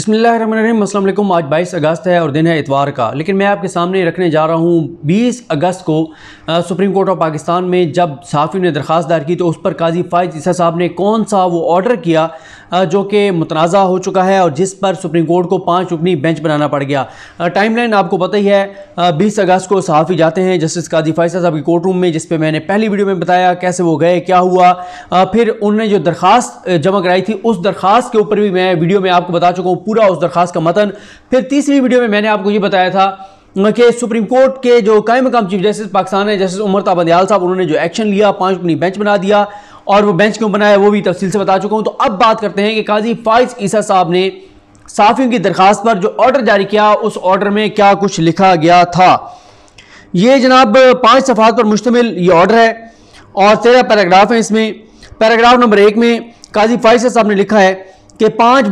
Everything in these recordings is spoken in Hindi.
बिस्मिल्लाहिर्रहमानिर्रहीम। अस्सलाम वालेकुम। आज 22 अगस्त है और दिन है इतवार का, लेकिन मैं आपके सामने रखने जा रहा हूँ 20 अगस्त को सुप्रीम कोर्ट ऑफ पाकिस्तान में जब सहाफ़ियों ने दरख्वास्त दायर की तो उस पर काजी फ़ाइज़ ईसा साहब ने कौन सा वो ऑर्डर किया जो कि मुतनाज़ा हो चुका है और जिस पर सुप्रीम कोर्ट को 5 रुकनी बेंच बनाना पड़ गया। टाइमलाइन आपको पता ही है, 20 अगस्त को सहाफ़ी जाते हैं जस्टिस काजी फ़ाइज़ साहब की कोर्ट रूम में, जिस पर मैंने पहली वीडियो में बताया कैसे वो गए, क्या हुआ। फिर उन्होंने जो दरख्वास्त जमा कराई थी उस दरख्वास्त के ऊपर भी मैं वीडियो में आपको बता चुका हूँ पूरा उस दरख्वास्त का मतन। फिर तीसरी वीडियो में मैंने आपको ये बताया था कि सुप्रीम कोर्ट के जो कायम मकाम चीफ जस्टिस पाकिस्तान है जस्टिस उमर ता बंदियाल साहब, उन्होंने जो एक्शन लिया 5 रुकनी बेंच बना दिया और वो बेंच क्यों बनाया वो भी तफसील से बता चुका हूं। तो अब बात करते हैं कि काजी फ़ाइज़ ईसा साहब ने सहाफ़ियों की दरख्वास्त पर जो ऑर्डर जारी किया उस ऑर्डर में क्या कुछ लिखा गया था। ये जनाब 5 सफ़हात पर मुश्तमिल ये ऑर्डर है और 13 पैराग्राफ हैं इसमें। पैराग्राफ नंबर 1 में काजी फ़ाइज़ साहब ने लिखा है कि 5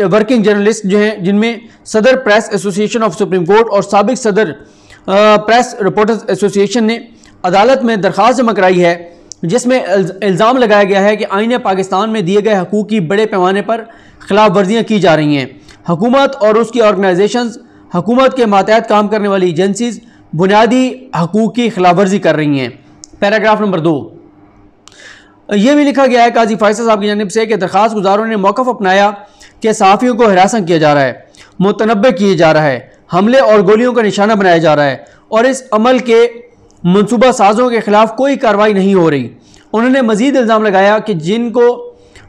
वर्किंग जर्नलिस्ट जो हैं, जिनमें सदर press association of supreme court और साबिक सदर प्रेस रिपोर्टर्स एसोसिएशन ने अदालत में दरख्वास्त जमा कराई है जिसमें इल्ज़ाम लगाया गया है कि आईन पाकिस्तान में दिए गए हकूक़ की बड़े पैमाने पर खिलाफ वर्जियाँ की जा रही हैं। हुकूमत और उसकी ऑर्गेनाइजेशंस, हुकूमत के मातहत काम करने वाली एजेंसीज बुनियादी हकूक़ की खिलाफ वर्जी कर रही हैं। पैराग्राफ नंबर 2 ये भी लिखा गया है काजी फ़ाइज़ साहब की जानिब से कि दरख्वास्त गुजारों ने मौक़िफ़ अपनाया कि सहाफ़ियों को हिरासत किया जा रहा है, मुतनब्बे किए जा रहा है, हमले और गोलियों का निशाना बनाया जा रहा है और इस अमल के मनसूबा साजों के खिलाफ कोई कार्रवाई नहीं हो रही। उन्होंने मज़ीद इल्ज़ाम लगाया कि जिनको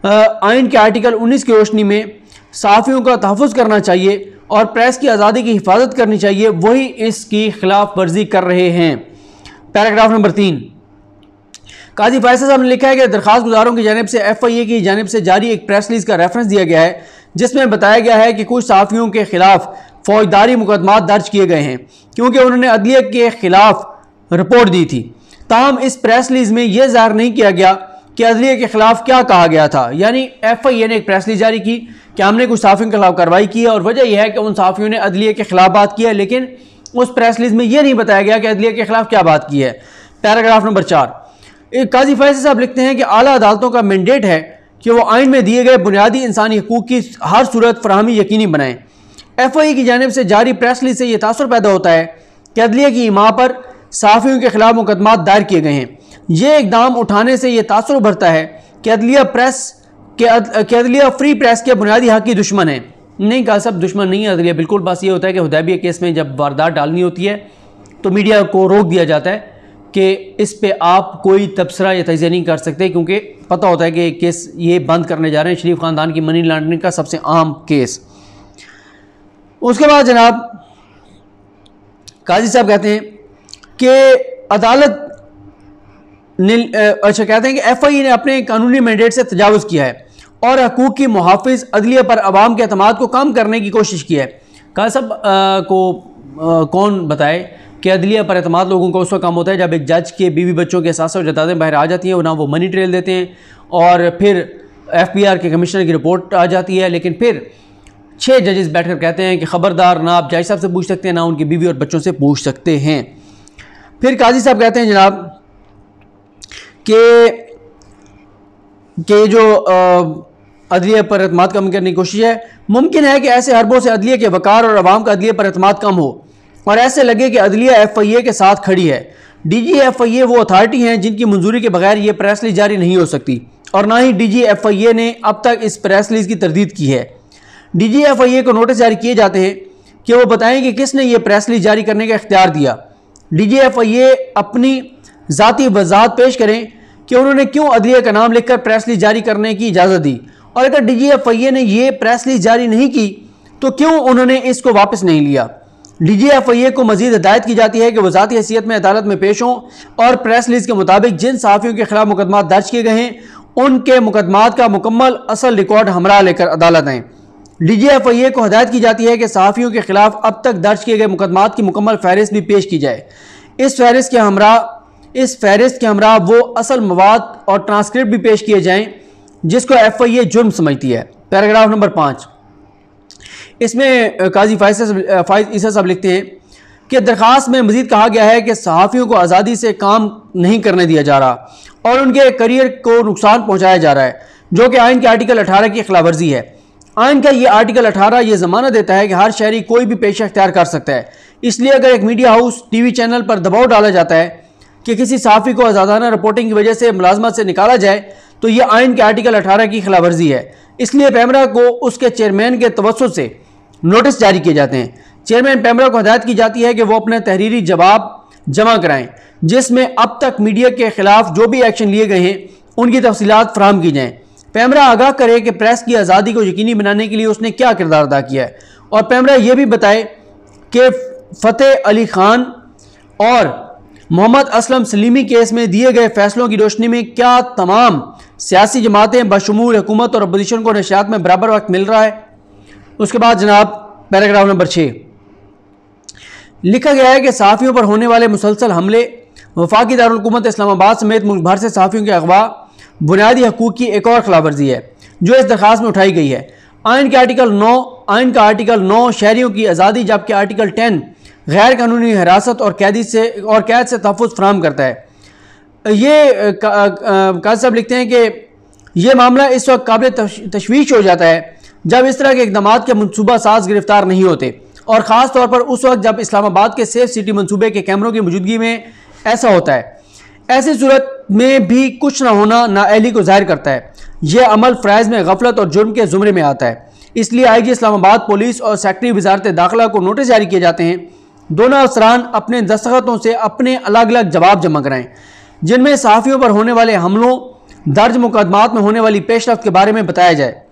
आइन के आर्टिकल 19 की रोशनी में सहाफ़ियों का तहफ़्फ़ुज़ करना चाहिए और प्रेस की आज़ादी की हिफाजत करनी चाहिए वही इसकी खिलाफ वर्जी कर रहे हैं। पैराग्राफ नंबर 3 काजी फ़ाइज़ साहब ने लिखा है कि दरख्वास्त गुजारों की जानिब से FIA की जानिब से जारी एक प्रेस रिलीज़ का रेफरेंस दिया गया है जिसमें बताया गया है कि कुछ सहाफ़ियों के खिलाफ फौजदारी मुकदमात दर्ज किए गए हैं क्योंकि उन्होंने अदलिया के खिलाफ रिपोर्ट दी थी। ताहम इस प्रेस रिलीज़ में यह ज़ाहिर नहीं किया गया कि अदलिया के खिलाफ क्या कहा गया था। यानी FIA ने एक प्रेस रिलीज़ जारी की कि हमने कुछ सहाफ़ियों के खिलाफ कार्रवाई की है और वजह यह है कि उन सहाफ़ियों ने अदलिया के खिलाफ बात की है, लेकिन उस प्रेस रिलीज़ में यह नहीं बताया गया कि अदलिया के खिलाफ क्या बात की है। पैराग्राफ नंबर 4 काजी फ़ाइज़ साहब लिखते हैं कि आला अदालतों का मैंडेट है कि वो आइन में दिए गए बुनियादी इंसानी हकूक़ की हर सूरत फराहमी यकीनी बनाएं। FIA की जानिब से जारी प्रेस रिलीज़ से यह तासुर पैदा होता है कि अदलिया की इमाम पर सहाफ़ियों के खिलाफ मुकदमात दायर किए गए हैं। ये इकदाम उठाने से यह तासुर उभरता है कि अदलिया फ्री प्रेस के बुनियादी हक़ की दुश्मन है। नहीं कहा सब दुश्मन नहीं है अदलिया, बिल्कुल। बस ये होता है कि हुदैबिया केस में जब वारदात डालनी होती है तो मीडिया को रोक दिया जाता है कि इस पे आप कोई तबसरा या तजिया नहीं कर सकते क्योंकि पता होता है कि केस ये बंद करने जा रहे हैं, शरीफ ख़ानदान की मनी लॉन्ड्रिंग का सबसे आम केस। उसके बाद जनाब काजी साहब कहते हैं कि अदालत ने कहते हैं कि FIA ने अपने कानूनी मैंडेट से तजावुज़ किया है और हकूक़ की मुहाफ़िज़ अदलिया पर अवाम के एतमाद को कम करने की कोशिश की है। काजी साहब को कौन बताए कि अदलिया पर एतमाद लोगों को उस वक्त कम होता है जब एक जज के बीवी बच्चों के साथ जतादें बाहर आ जाती हैं, ना वो मनी ट्रेल देते हैं और फिर FBR के कमिश्नर की रिपोर्ट आ जाती है, लेकिन फिर 6 जजेस बैठकर कहते हैं कि ख़बरदार, ना आप जज साहब से पूछ सकते हैं ना उनकी बीवी और बच्चों से पूछ सकते हैं। फिर काजी साहब कहते हैं जनाब कि जो अदलिया पर एतमाद कम करने की कोशिश है, मुमकिन है कि ऐसे हरबों से अदलिया के वकार और अवाम का अदलिया पर एतमाद कम हो और ऐसे लगे कि अदलिया FIA के साथ खड़ी है। DG FIA वो अथॉरिटी हैं जिनकी मंजूरी के बगैर ये प्रेस रिलीज़ जारी नहीं हो सकती और ना ही DG FIA ने अब तक इस प्रेस रिलीज़ की तरदीद की है। DG FIA को नोटिस जारी किए जाते हैं कि वो बताएं कि किसने ये प्रेस रिलीज़ जारी करने का इख्तियार दिया। DG FIA अपनी ज़ाती वजाहत पेश करें कि उन्होंने क्यों अदलिया का नाम लिखकर प्रेस रिलीज़ जारी करने की इजाज़त दी और अगर DG FIA ने यह प्रेस रिलीज़ जारी नहीं की तो क्यों उन्होंने इसको वापस नहीं लिया। DG FIA को मजीद हिदायत की जाती है कि वज़ाती हैसियत में अदालत में पेश हों और प्रेस रिलीज़ के मुताबिक जिन सहाफ़ियों के खिलाफ मुकदमात दर्ज किए गए हैं उनके मुकदमात का मुकम्मल असल रिकॉर्ड हमरा लेकर अदालत आएँ। DG FIA को हिदायत की जाती है कि सहाफ़ियों के खिलाफ अब तक दर्ज किए गए मुकदमात की मुकम्मल फहरिस्त भी पेश की जाए। इस फहरिस्त के हमरा वो असल मवाद और ट्रांसक्रिप्ट भी पेश किए जाएँ जिसको FIA जुर्म समझती है। पैराग्राफ नंबर 5 इसमें काजी फ़ाइज़ ईसा साहब लिखते हैं कि दरख्वास्त में मज़ीद कहा गया है कि सहाफ़ियों को आज़ादी से काम नहीं करने दिया जा रहा और उनके करियर को नुकसान पहुँचाया जा रहा है जो कि आइन के आर्टिकल 18 की खिलाफ वर्जी है। आइन का ये आर्टिकल 18 ये ज़मानत देता है कि हर शहरी कोई भी पेशा अख्तियार कर सकता है। इसलिए अगर एक मीडिया हाउस टीवी चैनल पर दबाव डाला जाता है कि किसी सहाफ़ी को आज़ादाना रिपोर्टिंग की वजह से मुलाजमत से निकाला जाए तो ये आइन के आर्टिकल 18 की खिलाफवर्जी है। इसलिए पैमरा को उसके चेयरमैन के तवज्जुह से नोटिस जारी किए जाते हैं। चेयरमैन पैमरा को हदायत की जाती है कि वो अपने तहरीरी जवाब जमा कराएं जिसमें अब तक मीडिया के खिलाफ जो भी एक्शन लिए गए हैं उनकी तफसीलात फराहम की जाएँ। पैमरा आगाह करे कि प्रेस की आज़ादी को यकीनी बनाने के लिए उसने क्या किरदार अदा किया है, और पैमरा यह भी बताए कि फ़तेह अली खान और मोहम्मद असलम सलीमी केस में दिए गए फैसलों की रोशनी में क्या तमाम सियासी जमातें बशमूल हुकूमत और अपोजिशन को नशियात में बराबर वक्त मिल रहा है। उसके बाद जनाब पैराग्राफ नंबर 6 लिखा गया है कि सहाफ़ियों पर होने वाले मुसलसल हमले, वफाकी दारुल हुकूमत इस्लामाबाद समेत मुल्क भर से सहाफ़ियों के अगवा बुनियादी हकूक़ की एक और खिलाफवर्जी है जो इस दरख्वास्त में उठाई गई है। आइन का आर्टिकल 9 शहरियों की आज़ादी, जबकि आर्टिकल 10 गैर कानूनी हिरासत और कैद से तहफ़्फ़ुज़ फराहम करता है। ये काज़ी साहब लिखते हैं कि यह मामला इस वक्त काबिल तशवीश हो जाता है जब इस तरह के इक़दाम के मनसूबा साज गिरफ्तार नहीं होते, और ख़ास तौर पर उस वक्त जब इस्लामाबाद के सेफ सिटी मनसूबे के कैमरों की मौजूदगी में ऐसा होता है। ऐसी सूरत में भी कुछ ना होना नाअहली को जाहिर करता है। यह अमल फ़राइज़ में गफलत और जुर्म के ज़ुमरे में आता है। इसलिए IG इस्लामाबाद पुलिस और सेक्रेटरी वजारत दाखिला को नोटिस जारी किए जाते हैं। दोनों अफसरान अपने दस्तखतों से अपने अलग अलग जवाब जमा कराएं जिनमें सहाफ़ियों पर होने वाले हमलों, दर्ज मुकदमात में होने वाली पेशरफ्त के बारे में बताया जाए।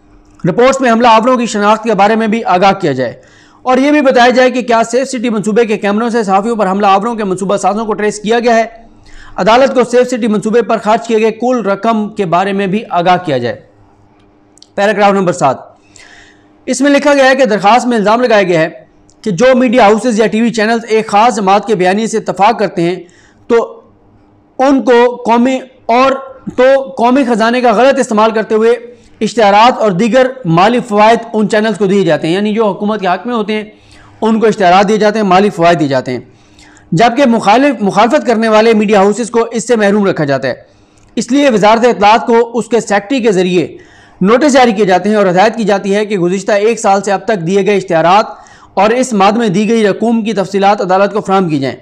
रिपोर्ट्स में हमला आवरों की शनाख्त के बारे में भी आगाह किया जाए, और यह भी बताया जाए कि क्या सेफ सिटी मनसूबे के कैमरों से सहाफ़ियों पर हमला आवरों के मनसूबा साजों को ट्रेस किया गया है। अदालत को सेफ सिटी मनसूबे पर खर्च किए गए कुल रकम के बारे में भी आगाह किया जाए। पैराग्राफ नंबर 7 इसमें लिखा गया है कि दरख्वास्त में इल्ज़ाम लगाया गया है कि जो मीडिया हाउसेज या टीवी चैनल्स एक ख़ास जमात के बयानी से इत्तफाक करते हैं तो उनको कौमी ख़जाने का गलत इस्तेमाल करते हुए इश्तिहारात और दीगर माली फ़वाइद उन चैनल्स को दिए जाते हैं। यानी जो हुकूमत के हक़ में होते हैं उनको इश्तिहारात दिए जाते हैं, माली फ़वाइद दिए जाते हैं, जबकि मुखालफत करने वाले मीडिया हाउसेस को इससे महरूम रखा जाता है। इसलिए वजारत इत्तलात को उसके सेक्रेटरी के ज़रिए नोटिस जारी किए जाते हैं और हदायत की जाती है कि गुज़िश्ता 1 साल से अब तक दिए गए इश्तिहारात और इस माद में दी गई रकूम की तफसीलात अदालत को फराहम की जाएँ,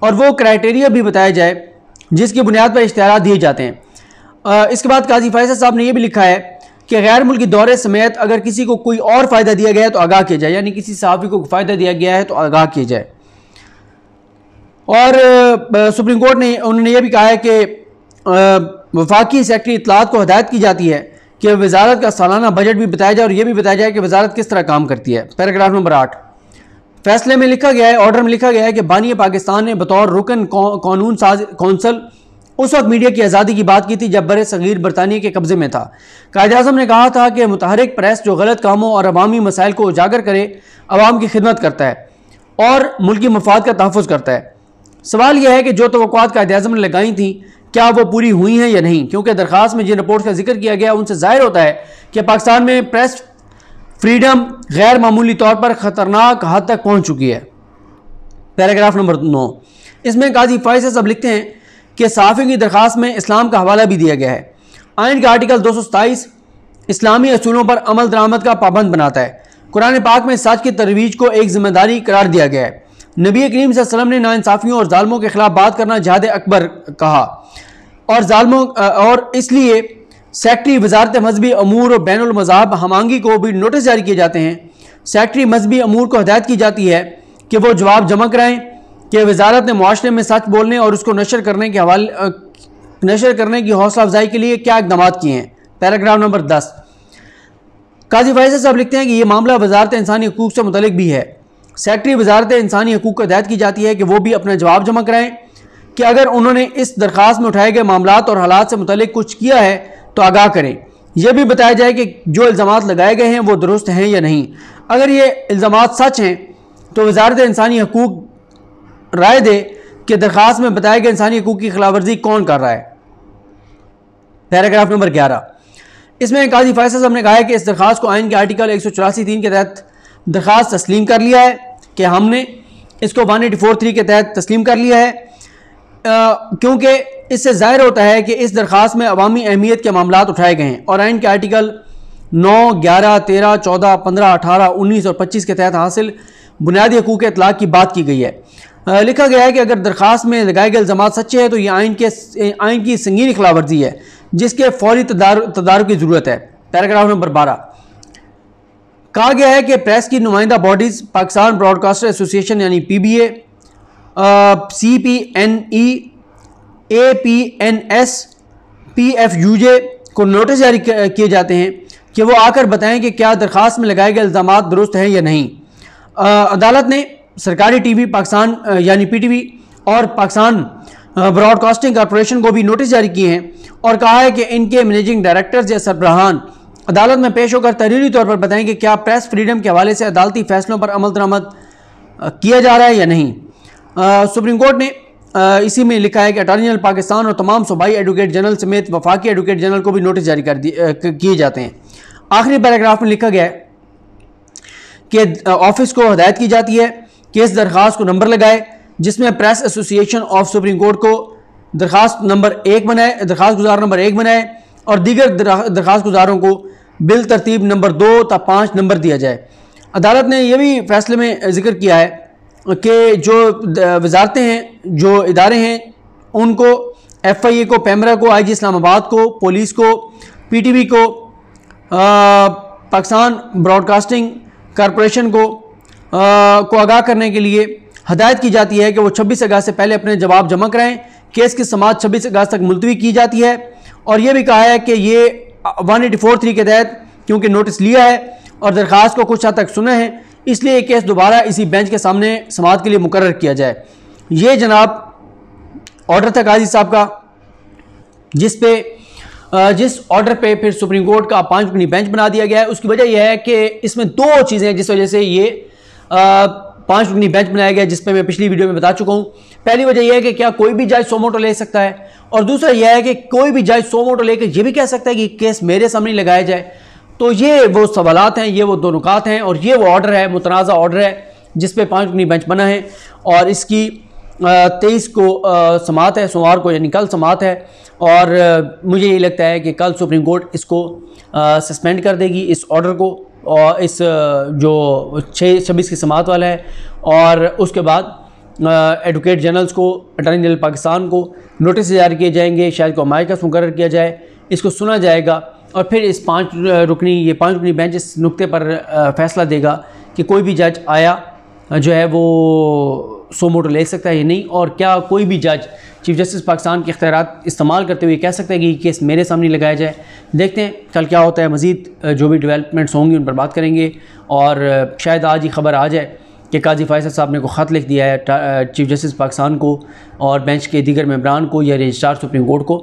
और वो क्राइटेरिया भी बताया जाए जिसकी बुनियाद पर इश्तिहारात दिए जाते हैं। इसके बाद काजी फैसल साहब ने यह भी लिखा है कि गैर मुल्की दौरे समेत अगर किसी को कोई और फ़ायदा दिया गया है तो आगाह किया जाए। यानी किसी सहाफ़ी को फ़ायदा दिया गया है तो आगाह किया जाए। और सुप्रीम कोर्ट ने उन्होंने यह भी कहा है कि वफाकी सेक्रेटरी इत्तलात को हदायत की जाती है कि वजारत का सालाना बजट भी बताया जाए और यह भी बताया जाए कि वजारत किस तरह काम करती है। पैराग्राफ नंबर 8 फैसले में लिखा गया है, ऑर्डर में लिखा गया है कि बानी पाकिस्तान ने बतौर रुकन कानून साज कौंसल उस वक्त मीडिया की आज़ादी की बात की थी जब बर सगीर बरतानिया के कब्जे में था। कायद-ए-आज़म ने कहा था कि मुतहरिक प्रेस जो गलत कामों और अवामी मसाइल को उजागर करे, अवाम की खिदमत करता है और मुल्की मफाद का तहफ़्फ़ुज़ करता है। सवाल यह है कि जो तवक्कुआत कायद-ए-आज़म ने लगाई थी क्या वो पूरी हुई हैं या नहीं, क्योंकि दरख्वास्त में जिन रिपोर्ट का जिक्र किया गया उनसे ज़ाहिर होता है कि पाकिस्तान में प्रेस फ्रीडम गैर मामूली तौर पर ख़तरनाक हद तक पहुँच चुकी है। पैराग्राफ नंबर 9 इसमें काजी फैसल साहब लिखते हैं कि सहाफ़ी की दरख्वास्त में इस्लाम का हवाला भी दिया गया है। आइन का आर्टिकल 227 इस्लामी असूलों पर अमल दरामद का पाबंद बनाता है। कुरान पाक में सच की तरवीज को एक जिम्मेदारी करार दिया गया है। नबी करीम सल्लल्लाहु अलैहि वसल्लम ने नाइंसाफ़ियों और जालिमों के खिलाफ बात करना जिहाद अकबर कहा, और जालिमों और इसलिए सेक्रेटरी वजारत मजहबी अमूर और बैनुल मज़ाहब हमांगी को भी नोटिस जारी किए जाते हैं। सेक्रेटरी मजहबी अमूर को हदायत की जाती है कि वो जवाब जमा कराएँ कि वजारत ने मुआशरे में सच बोलने और उसको नशर करने की हौसला अफजाई के लिए क्या इक़दाम किए हैं। पैराग्राफ नंबर 10 काजी फैसल साहब लिखते हैं कि यह मामला वजारत इंसानी हकूक़ से मुतल्लिक भी है। सेक्रेटरी वजारत इंसानी हकूक़ को हदायत की जाती है कि वो भी अपना जवाब जमा कराएँ कि अगर उन्होंने इस दरख्वास्त में उठाए गए मामलात और हालात से मुतल्लिक कुछ किया है तो आगाह करें। यह भी बताया जाए कि जो इल्ज़ामात लगाए गए हैं वो दुरुस्त हैं या नहीं। अगर ये इल्ज़ामात सच हैं तो वजारत इंसानी हकूक़ राय दे कि दरख्वास्त में बताए गए इंसानी हकूक़ की खिलाफवर्जी कौन कर रहा है। पैराग्राफ नंबर 11 इसमें काजी फैसल साहब ने कहा है कि इस दरख्वास्त को आइन के आर्टिकल 184(3) के तहत दरख्वास्त तस्लीम कर लिया है कि हमने इसको 184(3) के तहत तस्लीम कर लिया है, क्योंकि इससे ज़ाहिर होता है कि इस दरख्वास्त में अवामी अहमियत के मामलात उठाए गए हैं और आइन के आर्टिकल 9, 11, 13, 14, 15, 18, 19 और 25 के तहत हासिल बुनियादी हकूक़ इतलाक़ की बात की गई है। लिखा गया है कि अगर दरख्वास्त में लगाए गए इल्ज़ामात सच्चे हैं तो ये आइन की संगीन खिलाफवर्जी है जिसके फौरी तदारुक की ज़रूरत है। पैराग्राफ नंबर 12 कहा गया है कि प्रेस की नुमाइंदा बॉडीज़ पाकिस्तान ब्रॉडकास्टर एसोसिएशन यानी PBA, CPNE, APNS, PFUJ को नोटिस जारी किए जाते हैं कि वो आकर बताएं कि क्या दरख्वास्त में लगाए गए इल्ज़ामात दुरुस्त हैं या नहीं। अदालत ने सरकारी TV पाकिस्तान यानी PTV और पाकिस्तान ब्रॉडकास्टिंग कॉरपोरेशन को भी नोटिस जारी किए हैं और कहा है कि इनके मैनेजिंग डायरेक्टर्स या सरबराहान अदालत में पेश होकर तहरीरी तौर पर बताएं कि क्या प्रेस फ्रीडम के हवाले से अदालती फैसलों पर अमल दरामद किया जा रहा है या नहीं। सुप्रीम कोर्ट ने इसी में लिखा है कि अटॉर्नी जनरल पाकिस्तान और तमाम सूबाई एडवोकेट जनरल समेत वफाकी एडवोकेट जनरल को भी नोटिस जारी किए जाते हैं। आखिरी पैराग्राफ में लिखा गया है कि ऑफिस को हदायत की जाती है कि इस दरख्वास्त को नंबर लगाए जिसमें press association of supreme court को दरख्वास्त नंबर 1 बनाए, दरख्वास्त गुजार नंबर 1 बनाए और दीगर दरख्वास्त गुजारों को बिल तरतीब नंबर 2 या 5 नंबर दिया जाए। अदालत ने यह भी फैसले में जिक्र किया है कि जो वजारतें हैं, जो इदारे हैं, उनको FIA को, पैमरा को, IG इस्लामाबाद को, पुलिस को, PTV को, पाकिस्तान ब्रॉडकास्टिंग कॉरपोरेशन को आगाह करने के लिए हदायत की जाती है कि वो 26 अगस्त से पहले अपने जवाब जमा कराएं। केस की समाअत 26 अगस्त तक मुलतवी की जाती है और यह भी कहा है कि ये 184(3) के तहत क्योंकि नोटिस लिया है और दरख्वास्त को कुछ हद तक सुना है, इसलिए केस दोबारा इसी बेंच के सामने समाअत के लिए मुकर्रर किया जाए। ये जनाब ऑर्डर था काजी साहब का, जिस ऑर्डर पे फिर सुप्रीम कोर्ट का 5 रुकनी बेंच बना दिया गया है। उसकी वजह यह है कि इसमें 2 चीज़ें हैं जिस वजह से ये 5 रुकनी बेंच बनाया गया, जिस पे मैं पिछली वीडियो में बता चुका हूँ। पहली वजह यह है कि क्या कोई भी जज सो मोटो ले सकता है, और दूसरा यह है कि कोई भी जज सो मोटो लेकर यह भी कह सकता है कि केस मेरे सामने लगाया जाए। तो ये वो सवालात हैं, ये वो 2 नुकात हैं और ये वो ऑर्डर है, मुतनाज़ा ऑर्डर है जिस पे 5 रुकनी बेंच बना है और इसकी 23 को समाअत है, सोमवार को, यानी कल समाअत है। और मुझे ये लगता है कि कल सुप्रीम कोर्ट इसको सस्पेंड कर देगी, इस ऑर्डर को, और इस जो 26 की समाअत वाला है। और उसके बाद एडवोकेट जनरल्स को, अटॉर्नी जनरल पाकिस्तान को नोटिस जारी किए जाएंगे, शायद को हमारे मुकर्रर किया जाए, इसको सुना जाएगा और फिर इस 5 रुकनी बेंच इस नुक्ते पर फैसला देगा कि कोई भी जज आया जो है वो सो मोटो ले सकता है या नहीं, और क्या कोई भी जज चीफ जस्टिस पाकिस्तान के इख्तियारात इस्तेमाल करते हुए कह सकता है कि ये केस मेरे सामने लगाया जाए। देखते हैं कल क्या होता है। मज़ीद जो भी डेवलपमेंट्स होंगी उन पर बात करेंगे और शायद आज ही खबर आ जाए कि काजी फैसल साहब ने को ख़त लिख दिया है चीफ जस्टिस पाकिस्तान को और बेंच के दीगर मेंबरान को या रजिस्ट्रार सुप्रीम कोर्ट को।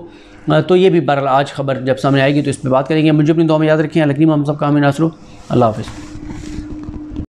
तो ये भी बहरहाल आज खबर जब सामने आएगी तो इस पर बात करेंगे। मुझे अपनी दुआ में याद रखें। अलकरीम हम सब का हमें नासरो। अल्लाह हाफ़िज़।